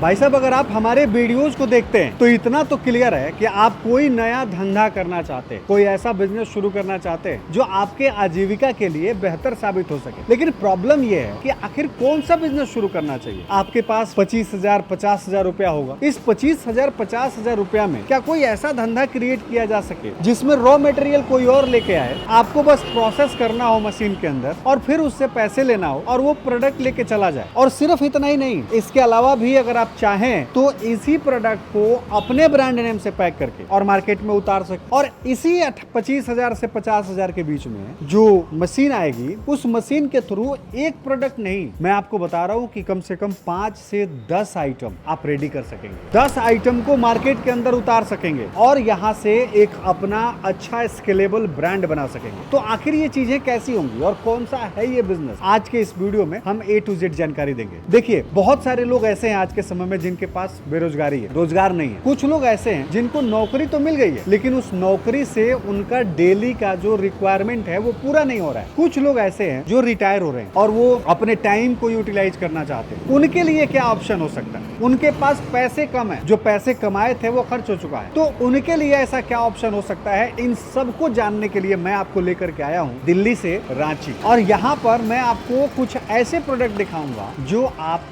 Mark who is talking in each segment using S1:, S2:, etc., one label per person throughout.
S1: भाई साहब, अगर आप हमारे वीडियोस को देखते हैं तो इतना तो क्लियर है कि आप कोई नया धंधा करना चाहते हैं, कोई ऐसा बिजनेस शुरू करना चाहते हैं जो आपके आजीविका के लिए बेहतर साबित हो सके। लेकिन प्रॉब्लम यह है कि आखिर कौन सा बिजनेस शुरू करना चाहिए। आपके पास 25,000 50,000 रुपया होगा। इस 25,000 50,000 रुपया में क्या कोई ऐसा धंधा क्रिएट किया जा सके जिसमें रॉ मटेरियल कोई और लेके आए, आपको बस प्रोसेस करना हो मशीन के अंदर और फिर उससे पैसे लेना हो और वो प्रोडक्ट लेके चला जाए। और सिर्फ इतना ही नहीं, इसके अलावा भी अगर आप चाहें तो इसी प्रोडक्ट को अपने ब्रांड नेम से पैक करके और मार्केट में उतार सके। और इसी 25,000 से 50,000 के बीच में जो मशीन आएगी, उस मशीन के थ्रू एक प्रोडक्ट नहीं, मैं आपको बता रहा हूं कि कम से कम 5 से 10 आइटम आप रेडी कर सकेंगे। 10 आइटम को मार्केट के अंदर उतार सकेंगे और यहां से एक अपना अच्छा स्केलेबल ब्रांड बना सकेंगे। तो आखिर ये चीजें कैसी होंगी और कौन सा है ये बिजनेस, आज के इस वीडियो में हम A to Z जानकारी देंगे। देखिए, बहुत सारे लोग ऐसे हैं आज के समय में जिनके पास बेरोजगारी है, रोजगार नहीं है। कुछ लोग ऐसे हैं जिनको नौकरी तो मिल गई है लेकिन उस नौकरी से उनका डेली का जो रिक्वायरमेंट है वो पूरा नहीं हो रहा है। कुछ लोग ऐसे हैं जो रिटायर हो रहे हैं और वो अपने टाइम को यूटिलाइज करना चाहते हैं। उनके लिए क्या ऑप्शन हो सकता है? उनके पास पैसे कम है, जो पैसे कमाए थे वो खर्च हो चुका है, तो उनके लिए ऐसा क्या ऑप्शन हो सकता है? इन सबको जानने के लिए मैं आपको लेकर के आया हूँ दिल्ली से रांची, और यहाँ पर मैं आपको कुछ ऐसे प्रोडक्ट दिखाऊंगा जो आपको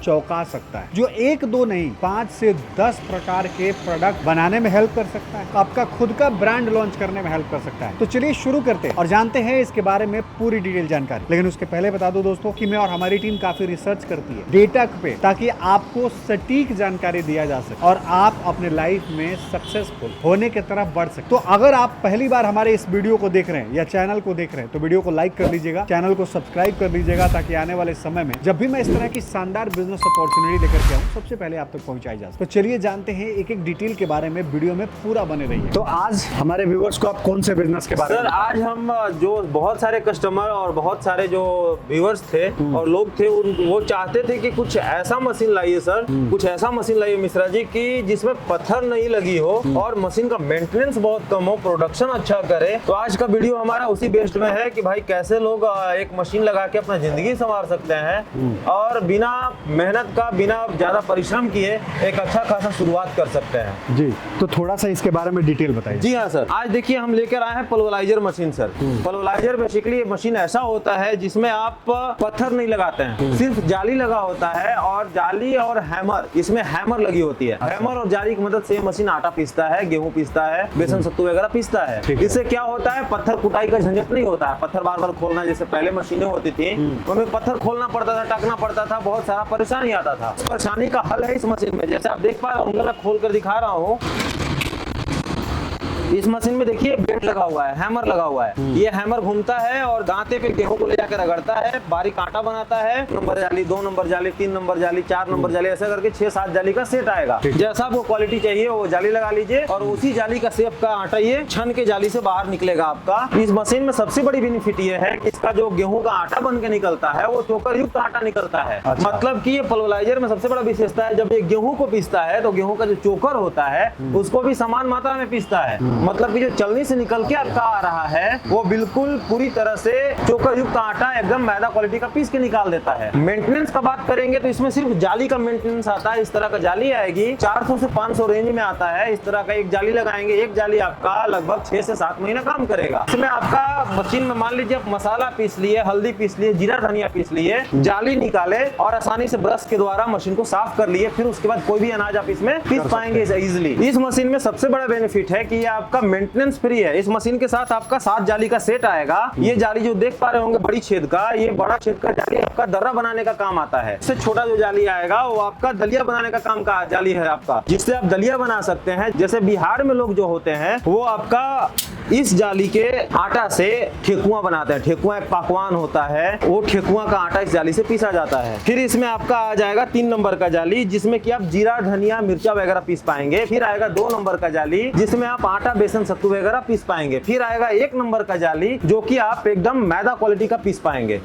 S1: चौंका सकता है, जो 1-2 नहीं 5 से 10 प्रकार के प्रोडक्ट बनाने में हेल्प कर सकता है, आपका खुद का ब्रांड लॉन्च करने में हेल्प कर सकता है। तो चलिए शुरू करते हैं और जानते हैं इसके बारे में पूरी डिटेल जानकारी। लेकिन उसके पहले बता दो दोस्तों कि मैं और हमारी टीम काफी रिसर्च करती है डेटा पे, ताकि आपको सटीक जानकारी दिया जा सके और आप अपने लाइफ में सक्सेसफुल होने की तरफ बढ़ सके। तो अगर आप पहली बार हमारे इस वीडियो को देख रहे हैं या चैनल को देख रहे हैं तो वीडियो को लाइक कर लीजिएगा, चैनल को सब्सक्राइब कर लीजिएगा, ताकि आने वाले समय में जब भी मैं इस तरह की शानदार बिजनेस अपॉर्चुनिटी लेकर के आऊं, सबसे पहले आप तक पहुंचाई जा सके। तो चलिए जानते हैं एक एक डिटेल के बारे में, वीडियो में पूरा बने रहिए। तो आज हमारे व्यूअर्स को आप कौन से बिजनेस के बारे में?
S2: सर, आज हम जो बहुत सारे कस्टमर और बहुत सारे जो व्यूअर्स थे और लोग थे, वो चाहते थे कि कुछ ऐसा मशीन लाइए सर, कुछ ऐसा मशीन लाइए मिश्रा जी की जिसमें पत्थर नहीं लगी हो और मशीन का मेंटेनेंस बहुत कम हो, प्रोडक्शन अच्छा करे। तो आज का वीडियो हमारा उसी बेस्ड में है कि भाई कैसे लोग एक मशीन लगा के अपना जिंदगी संवार सकते हैं और बिना मेहनत का, बिना ज्यादा परिश्रम किए एक अच्छा खासा शुरुआत कर सकते हैं।
S1: जी, तो थोड़ा सा इसके बारे में डिटेल बताइए।
S2: जी हाँ सर, आज देखिए हम लेकर आए हैं pulveriser machine sir. Pulveriser basically machine ऐसा होता है जिसमें आप पत्थर नहीं लगाते हैं, सिर्फ जाली लगा होता है और जाली और हैमर, इसमें हैमर लगी होती है। हैमर और जाली की मदद से मशीन आटा पीसता है, गेहूं पीसता है, बेसन सत्तू वगैरह पीसता है। इससे क्या होता है, पत्थर कुटाई का झंझट नहीं होता है, पत्थर बार बार खोलना, जैसे पहले मशीनें होती थी उनमें पत्थर खोलना पड़ता था, टाकना पड़ता था, बहुत सारा परेशानी आता था। परेशानी का हल है इस मशीन में। जैसे आप देख पा रहे होंगे, मैं खोल कर दिखा रहा हूँ। इस मशीन में देखिए ब्लेड लगा हुआ है, हैमर लगा हुआ है। ये हैमर घूमता है और दांते पे गेहूं को ले जाकर रगड़ता है, बारीक आटा बनाता है। नंबर जाली, 2 नंबर जाली, 3 नंबर जाली, 4 नंबर जाली, ऐसा करके 6-7 जाली का सेट आएगा। जैसा आपको क्वालिटी चाहिए वो जाली लगा लीजिए और उसी जाली का शेप का आटा ये छन के जाली से बाहर निकलेगा आपका। इस मशीन में सबसे बड़ी बेनिफिट ये है कि इसका जो गेहूं का आटा बन के निकलता है वो चोकर युक्त आटा निकलता है। मतलब कि ये पल्वराइजर में सबसे बड़ा विशेषता है, जब ये गेहूं को पीसता है तो गेहूं का जो चोकर होता है उसको भी समान मात्रा में पीसता है। मतलब कि जो चलनी से निकल के आपका आ रहा है वो बिल्कुल पूरी तरह से चोकर युक्त आटा एकदम मैदा क्वालिटी का पीस के निकाल देता है। मेंटेनेंस का बात करेंगे तो इसमें सिर्फ जाली का मेंटेनेंस आता है। इस तरह का जाली आएगी 400 से 500 रेंज में आता है। इस तरह का एक जाली लगाएंगे, एक जाली आपका लगभग 6 से 7 महीना काम करेगा। इसमें आपका मशीन में मान लीजिए आप मसाला पीस लिए, हल्दी पीस लिए, जीरा धनिया पीस लिए, जाली निकाले और आसानी से ब्रश के द्वारा मशीन को साफ कर लिए, फिर उसके बाद कोई भी अनाज आप इसमें पीस पाएंगे इजिली। इस मशीन में सबसे बड़ा बेनिफिट है कि ये आपका मेंटेनेंस फ्री है। इस मशीन के साथ आपका 7 जाली का सेट आएगा। ये जाली जो देख पा रहे होंगे बड़ी छेद का, ये बड़ा छेद का जाली आपका दर्रा बनाने का काम आता है। इससे छोटा जो जाली आएगा वो आपका दलिया बनाने का काम का जाली है आपका, जिससे आप दलिया बना सकते हैं। जैसे बिहार में लोग जो होते हैं वो आपका इस जाली के आटा से ठेकुआ बनाते हैं। ठेकुआ एक पकवान होता है, वो ठेकुआ का आटा इस जाली से पीसा जाता है। फिर इसमें आपका आ जाएगा 3 नंबर का जाली, जिसमें कि आप जीरा धनिया मिर्चा वगैरह पीस पाएंगे। फिर आएगा 2 नंबर का जाली, जिसमें आप आटा बेसन सत्तू वगैरह पीस पाएंगे। फिर आएगा 1 नंबर का जाली, जो कि आप एकदम मैदा क्वालिटी का पीस पाएंगे।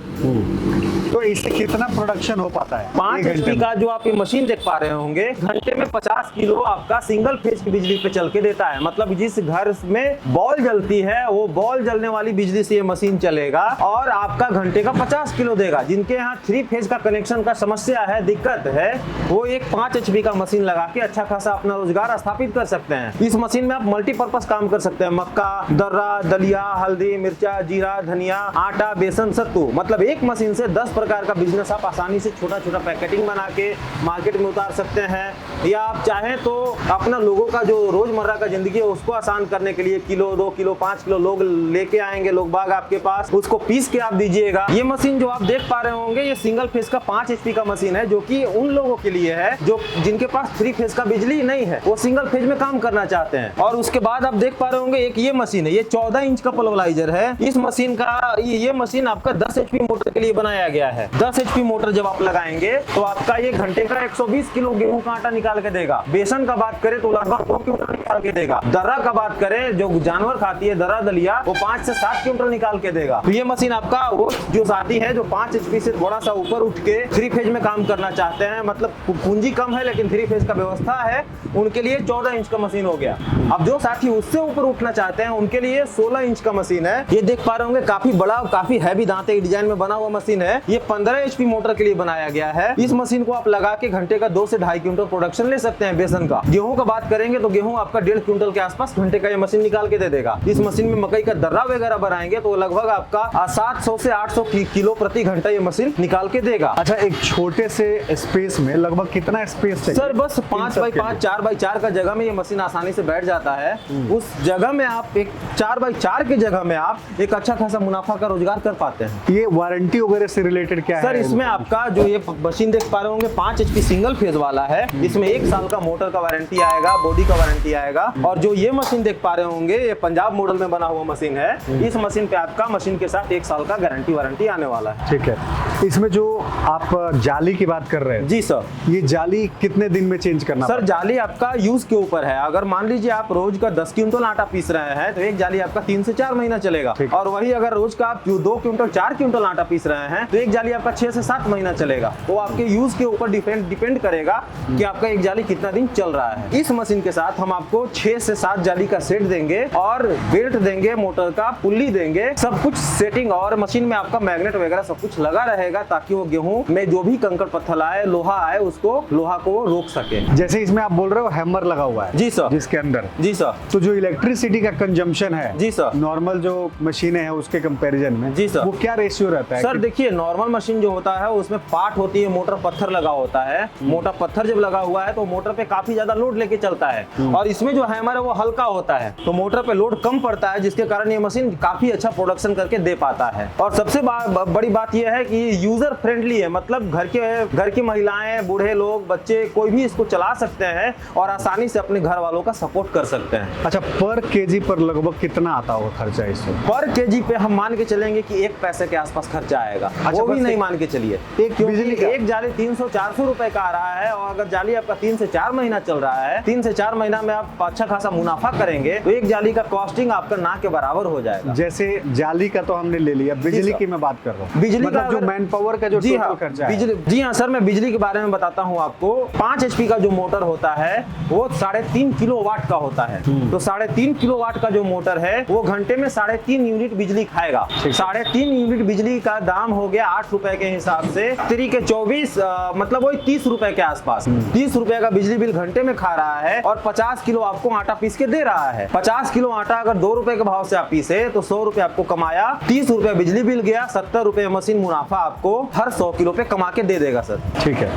S1: तो इससे कितना प्रोडक्शन हो पाता है
S2: 5
S1: एक घंटे
S2: HP
S1: में?
S2: का जो आप ये मशीन देख पा रहे होंगे, घंटे में 50 किलो आपका सिंगल फेज की बिजली पे चल के देता है। मतलब जिस घर में बॉल जलती है वो बॉल जलने वाली बिजली से ये मशीन चलेगा और आपका घंटे का 50 किलो देगा। जिनके यहाँ 3 फेज का कनेक्शन का समस्या है, दिक्कत है, वो एक 5 HP का मशीन लगा के अच्छा खासा अपना रोजगार स्थापित कर सकते हैं। इस मशीन में आप मल्टीपर्पज काम कर सकते हैं। मक्का, दर्रा, दलिया, हल्दी, मिर्चा, जीरा, धनिया, आटा, बेसन, सत्तू, मतलब एक मशीन से 10 प्रकार का बिजनेस आप आसानी से छोटा छोटा पैकेटिंग बना के मार्केट में उतार सकते हैं। या आप चाहें तो अपना लोगों का जो रोजमर्रा का जिंदगी है उसको आसान करने के लिए किलो, 2 किलो, 5 किलो लोग लेके आएंगे, लोग बाग आपके पास, उसको पीस के आप दीजिएगा। ये मशीन जो आप देख पा रहे होंगे, ये सिंगल फेज का 5 HP का मशीन है, जो कि उन लोगों के लिए है जो जिनके पास 3 फेज का बिजली नहीं है, वो सिंगल फेज में काम करना चाहते हैं। और उसके बाद आप देख पा रहे होंगे एक ये मशीन है, ये 14 इंच का पल्वराइजर है। इस मशीन का ये मशीन आपका 10 HP मोटर के लिए बनाया गया है। 10 HP मोटर जब आप लगाएंगे तो आपका ये घंटे का 120 किलो गेहूं का आटा निकाल के देगा। बेसन का बात करें तो लगभग 2 क्विंटल निकाल के देगा। दर्रा का बात करें, जो जानवर खाती है दर्रा दलिया, वो 5 से 7 क्विंटल निकाल के देगा। तो ये मशीन आपका वो जो साथी है जो 5 HP से थोड़ा सा ऊपर उठ के 3 फेज में काम करना चाहते हैं, मतलब पूंजी कम है लेकिन 3 फेज का व्यवस्था है, उनके लिए 14 इंच का मशीन हो गया। अब जो साथी उससे ऊपर उठना चाहते हैं उनके लिए 16 इंच का मशीन है। ये देख पा रहे होंगे काफी बड़ा और काफी हैवी दांते डिजाइन में बना हुआ मशीन है। ये 15 HP मोटर के लिए बनाया गया है। इस मशीन को आप लगा के घंटे का 2 से 2.5 क्विंटल प्रोडक्शन ले सकते हैं बेसन का। गेहूं का बात करेंगे तो गेहूं आपका 1.5 क्विंटल के आसपास घंटे का ये मशीन निकाल के दे देगा। इस मशीन में मकई का दर्रा वगैरह बनाएंगे तो लगभग आपका 700 से 800 किलो प्रति घंटा ये मशीन निकाल के देगा।
S1: अच्छा, एक छोटे से स्पेस में लगभग कितना स्पेस चाहिए?
S2: सर बस 5x5, 4x4 का जगह में ये मशीन आसानी से बैठ जाता है। उस जगह में आप एक 4x4 की जगह में आप एक अच्छा खासा मुनाफा का रोजगार कर पाते हैं।
S1: ये वारंटी वगैरह से रिलेटेड क्या है
S2: सर इसमें आपका जो ये मशीन देख पा रहे होंगे 5 HP सिंगल फेज वाला है। इसमें 1 साल का मोटर का वारंटी आएगा, बॉडी का वारंटी आएगा। और जो ये मशीन देख पा रहे होंगे ये पंजाब मॉडल में बना हुआ मशीन है। इस मशीन पे आपका मशीन के साथ 1 साल का गारंटी वारंटी आने वाला है।
S1: ठीक है। इसमें जो आप जाली की बात कर रहे हैं,
S2: जी सर,
S1: ये जाली कितने दिन में चेंज करना
S2: सर जाली आपका यूज के ऊपर है। अगर मान लीजिए आप रोज का 10 क्विंटल आटा पीस रहे हैं तो एक जाली आपका 3 से 4 महीना चलेगा। और वही अगर रोज का आप 2 क्विंटल 4 क्विंटल आटा पीस रहे हैं तो एक जाली आपका 6 से 7 महीना चलेगा। वो आपके यूज के ऊपर डिपेंड करेगा कि आपका एक जाली कितना दिन चल रहा है। इस मशीन के साथ हम आपको 6 से 7 जाली का सेट देंगे और बेल्ट देंगे, मोटर का पुल्ली देंगे, सब कुछ सेटिंग, और मशीन में आपका मैग्नेट वगैरह सब कुछ लगा रहेगा ताकि वो गेहूं में जो भी कंकड़ पत्थर आए, लोहा आए, उसको लोहा को रोक सके।
S1: जैसे इसमें आप बोल रहे हो हैमर लगा हुआ है,
S2: जी सर,
S1: जिसके अंदर,
S2: जी सर,
S1: तो जो इलेक्ट्रिसिटी का कंजम्पशन है,
S2: जी सर,
S1: नॉर्मल जो मशीनें हैं उसके कंपैरिजन में,
S2: जी सर,
S1: वो क्या रेशियो रहता है?
S2: सर देखिए नॉर्मल मशीन जो होता है उसमें पार्ट होती है, मोटर पत्थर लगा होता है। मोटा पत्थर जब लगा हुआ है तो मोटर पे काफी ज्यादा लोड लेके चलता है। और इसमें जो हैमर है वो हल्का होता है तो मोटर पे लोड कम पड़ता है, जिसके कारण ये मशीन काफी अच्छा प्रोडक्शन करके दे पाता है। और सबसे बड़ी बात यह है कि यूजर फ्रेंडली है, मतलब घर की महिलाएं, बूढ़े लोग, बच्चे, कोई भी इसको चला सकते हैं और आसानी से अपने घर वालों का सपोर्ट कर सकते हैं।
S1: अच्छा, पर केजी पर लगभग कितना आता होगा खर्चा इससे?
S2: पर केजी पे हम मान के चलेंगे कि 1 पैसे के आसपास खर्चा आएगा।
S1: अच्छा,
S2: वो भी नहीं मान के चलिए,
S1: एक बिजली का
S2: एक जाली 300-400 रुपए का आ रहा है। और अगर जाली आपका 3 से 4 महीना चल रहा है, 3 से 4 महीना में आप अच्छा खासा मुनाफा करेंगे तो एक जाली का कॉस्टिंग आपका ना के बराबर हो जाएगा।
S1: जैसे जाली का तो हमने ले लिया, बिजली की मैं बात कर रहा हूँ।
S2: बिजली
S1: मतलब
S2: का
S1: जो मैन पावर का जो टोटल खर्चा है।
S2: जी हाँ सर, मैं बिजली के बारे में बताता हूँ आपको। 5 HP का जो मोटर होता है वो 3.5 किलोवाट का होता है। तो 3.5 किलोवाट का जो मोटर है वो घंटे में 3.5 यूनिट बिजली खाएगा। 3.5 यूनिट बिजली का दाम हो गया 8 रुपए के हिसाब से, 3 के 24 मतलब वही 30 रुपए के आसपास। 30 रुपए का बिजली बिल घंटे में खा रहा है और 50 किलो आपको आटा पीस के दे रहा है। 50 किलो आटा अगर 2 रुपए के भाव से आप पीसे तो 100 रुपए आपको कमाया, 30 रुपए बिजली बिल गया, 70 रुपए मशीन मुनाफा आपको हर 100 किलो पे कमा के दे देगा सर।
S1: ठीक है,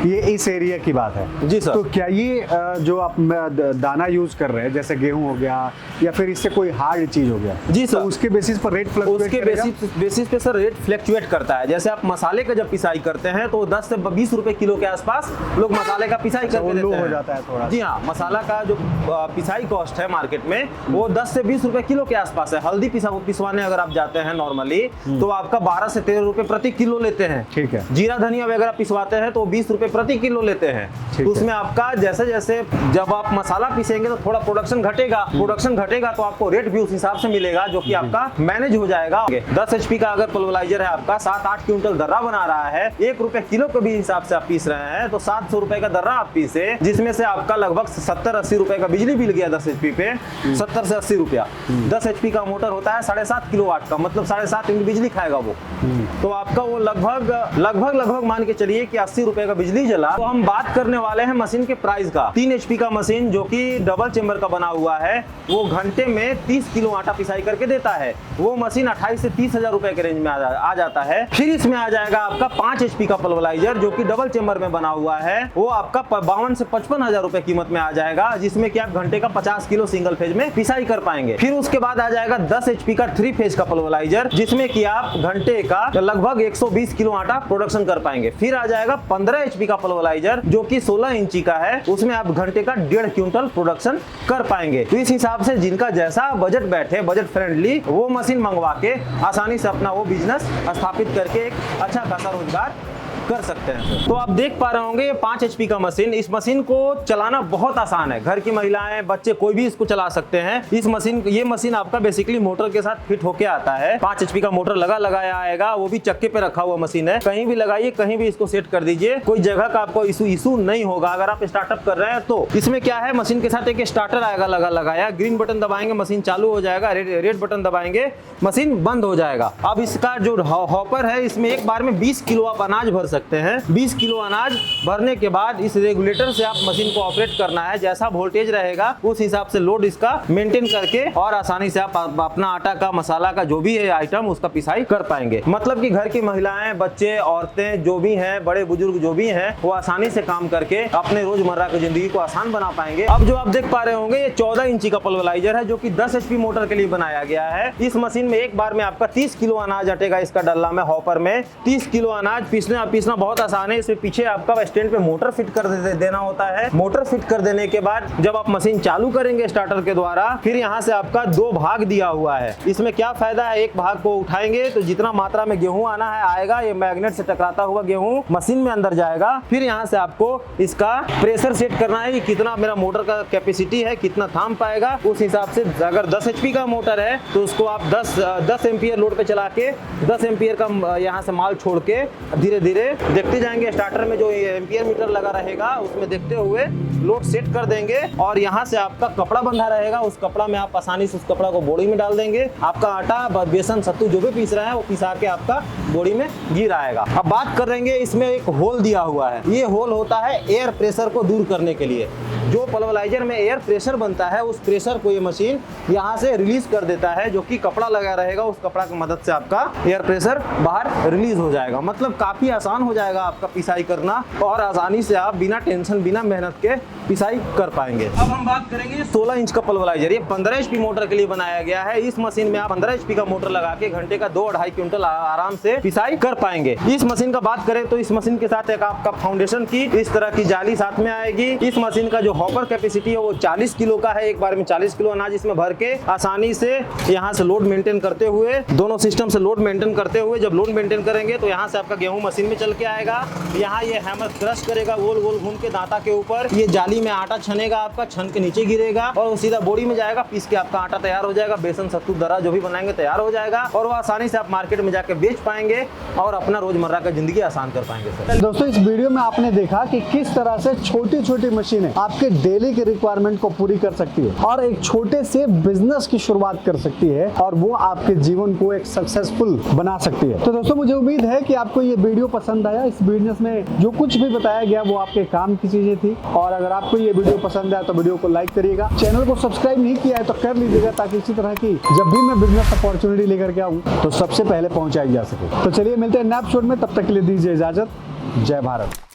S1: ये इस एरिया की बात है।
S2: जी सर।
S1: तो क्या ये जो आप दाना यूज कर रहे हैं, जैसे गेहूं हो गया या फिर इससे कोई हार्ड चीज हो गया,
S2: जी सर,
S1: तो उसके बेसिस पर रेट फ्लक्चुएट
S2: उसके बेसिस पे सर रेट फ्लक्चुएट करता है। जैसे आप मसाले का जब पिसाई करते हैं तो 10 से 20 रुपए किलो के आसपास लोग मसाले का पिसाई करके देते हैं।
S1: हो जाता है थोड़ा।
S2: जी हाँ, मसाला का जो पिसाई कॉस्ट है मार्केट में वो 10 से 20 रुपए किलो के आसपास है। हल्दी पिसवाने अगर आप जाते हैं नॉर्मली तो आपका 12 से 13 रुपए प्रति किलो लेते हैं।
S1: ठीक है।
S2: जीरा धनिया वगैरह पिसवाते हैं तो 20 रुपए प्रति किलो लेते हैं।
S1: ठीक
S2: तो
S1: है।
S2: उसमें आपका जैसे जैसे जब आप मसाला पीसेंगे तो थोड़ा प्रोडक्शन घटेगा तो आपको रेट भी उस हिसाब से मिलेगा, जो कि आपका मैनेज हो जाएगा। 10 HP का अगर पल्वराइजर है आपका 7-8 क्विंटल दर्रा बना रहा है, 1 रुपए किलो के भी हिसाब से आप पीस रहे हैं, तो 700 रुपए का दर्रा आप पीसे, जिसमें से आपका लगभग 70-80 रुपए का बिजली बिल गया 10 HP पे, 70 से 80 रुपया। 10 HP का मोटर होता है 7.5 किलोवाट का, मतलब 7.5 यूनिट बिजली खाएगा वो। तो आपका वो लगभग मान के चलिए कि 80 रुपए का बिजली जला। तो हम बात करने वाले हैं मशीन के प्राइस का। 3 HP का मशीन जो कि डबल चेंबर का बना हुआ है, वो घंटे में 30 किलो आटा पिसाई करके देता है। वो मशीन 28 से 30 हजार रुपए के रेंज में आ जाता है। फिर इसमें आ जाएगा आपका 5 HP का पल्वराइजर जो कि डबल चेंबर में बना हुआ है, वो आपका 52 से 55 हजार रुपए कीमत में आ जाएगा, जिसमें कि आप घंटे का 50 किलो सिंगल फेज में पिसाई कर पाएंगे। फिर उसके बाद आ जाएगा 10 HP का 3 फेज का पल्वराइजर, जिसमें कि आप घंटे का लगभग 120 किलो आटा प्रोडक्शन कर पाएंगे। फिर आ जाएगा 15 HP का पल्वराइजर जो कि 16 इंची का है, उसमें आप घंटे का 1.5 क्विंटल प्रोडक्शन कर पाएंगे। तो इस हिसाब से जिनका जैसा बजट बैठे, बजट फ्रेंडली, वो मशीन मंगवा के आसानी से अपना वो बिजनेस स्थापित करके एक अच्छा खासा रोजगार कर सकते हैं। तो आप देख पा रहे होंगे ये 5 HP का मशीन, इस मशीन को चलाना बहुत आसान है। घर की महिलाएं, बच्चे, कोई भी इसको चला सकते हैं। ये मशीन आपका बेसिकली मोटर के साथ फिट होके आता है। 5 HP का मोटर लगाया आएगा, वो भी चक्के पे रखा हुआ मशीन है। कहीं भी लगाइए, कहीं भी इसको सेट कर दीजिए, कोई जगह का आपको इशू नहीं होगा। अगर आप स्टार्टअप कर रहे हैं तो इसमें क्या है, मशीन के साथ एक स्टार्टर आएगा लगाया, ग्रीन बटन दबाएंगे मशीन चालू हो जाएगा, रेड बटन दबाएंगे मशीन बंद हो जाएगा। अब इसका जो हॉपर है, इसमें एक बार में 20 किलो आप अनाज भर सकते हैं। 20 किलो अनाज भरने के बाद इस रेगुलेटर से आप मशीन को ऑपरेट करना है। जैसा वोल्टेज रहेगा उस हिसाब से लोड इसका मेंटेन करके और आसानी से आप अपना आटा का, मसाला का जो भी है आइटम, उसका पिसाई कर पाएंगे। मतलब कि घर की महिलाएं, बच्चे, औरतें जो भी हैं, बड़े बुजुर्ग जो भी हैं, वो आसानी से काम करके अपने रोजमर्रा की जिंदगी को आसान बना पाएंगे। अब जो आप देख पा रहे होंगे, ये 14 इंची का पल्वराइजर है जो कि 10 HP मोटर के लिए बनाया गया है। इस मशीन में एक बार में आपका 30 किलो अनाज अटेगा इसका डल्ला में, हॉपर में 30 किलो अनाज पीसना बहुत आसान है। इसमें पीछे आपका स्टैंड पे मोटर फिट कर देना होता है। मोटर फिट कर देने के बाद जब आप मशीन चालू करेंगे स्टार्टर के द्वारा, फिर यहाँ से आपका 2 भाग दिया हुआ है। इसमें क्या फायदा है, एक भाग को उठाएंगे तो जितना मात्रा में गेहूं आना है आएगा, ये मैग्नेट से टकराता हुआ गेहूं मशीन में अंदर जाएगा। फिर यहाँ से आपको इसका प्रेशर सेट करना है कि कितना मेरा मोटर का कैपेसिटी है, कितना थाम पाएगा। उस हिसाब से अगर 10 HP का मोटर है तो उसको आप 10 एम्पियर लोड पे चला के 10 एम्पियर का यहाँ से माल छोड़ के धीरे धीरे देखते जाएंगे। स्टार्टर में जो एम्पियर मीटर लगा रहेगा उसमें देखते हुए लोड सेट कर देंगे और यहाँ से आपका कपड़ा बंधा रहेगा। उस कपड़ा में आप आसानी से उस कपड़ा को बोरी में डाल देंगे। आपका आटा, बेसन, सत्तू जो भी पीस रहा है वो पिसा के आपका बोरी में गिर आएगा। अब बात करेंगे, इसमें एक होल दिया हुआ है। ये होल होता है एयर प्रेशर को दूर करने के लिए। जो पल्वराइजर में एयर प्रेशर बनता है, उस प्रेशर को ये मशीन यहाँ से रिलीज कर देता है, जो कि कपड़ा लगा रहेगा। उस कपड़ा की मदद से आपका एयर प्रेशर बाहर रिलीज हो जाएगा। मतलब काफी आसान हो जाएगा आपका पिसाई करना और आसानी से आप बिना टेंशन, बिना मेहनत के पिसाई कर पाएंगे। अब हम बात करेंगे 16 इंच का पल्वराइजर। ये 15 HP मोटर के लिए बनाया गया है। इस मशीन में आप 15 HP का मोटर लगा के घंटे का 2-2.5 क्विंटल आराम से पिसाई कर पाएंगे। इस मशीन का बात करें तो इस मशीन के साथ एक आपका फाउंडेशन की इस तरह की जाली साथ में आएगी। इस मशीन का जो हॉपर कैपेसिटी है वो 40 किलो का है। एक बार में 40 किलो अनाज इसमें भर के आसानी से यहाँ से लोड मेंटेन करते हुए, दोनों सिस्टम से लोड मेंटेन करते हुए, जब लोड मेंटेन करेंगे तो यहाँ से आपका गेहूं मशीन में चल के आएगा। यहाँ ये हैमर क्रश करेगा गोल गोल घूम के दांता के ऊपर। ये जाली में आटा छनेगा, आपका छन के नीचे गिरेगा और सीधा बोरी में जाएगा। पीस के आपका आटा तैयार हो जाएगा। बेसन, सत्तू, दर्रा जो भी बनाएंगे तैयार हो जाएगा और वो आसानी से आप मार्केट में जाके बेच पाएंगे और अपना रोजमर्रा का जिंदगी आसान कर पाएंगे। सर
S1: दोस्तों, इस वीडियो में आपने देखा कि किस तरह से छोटी छोटी मशीनें आपके डेली के रिक्वायरमेंट को पूरी कर सकती है और एक छोटे से बिजनेस की शुरुआत कर सकती है और वो आपके जीवन को एक सक्सेसफुल बना सकती है। तो दोस्तों, मुझे उम्मीद है कि आपको ये वीडियो पसंद आया। इस बिजनेस में जो कुछ भी बताया गया वो आपके काम की चीजें थी और अगर आपको ये वीडियो पसंद आया तो वीडियो को लाइक करिएगा। चैनल को सब्सक्राइब नहीं किया है तो कर लीजिएगा ताकि इसी तरह की जब भी मैं बिजनेस अपॉर्चुनिटी लेकर के आऊँ तो सबसे पहले पहुंचाई जा सके। तो चलिए मिलते हैं नेक्स्ट एपिसोड में, तब तक के लिए दीजिए इजाजत। जय भारत।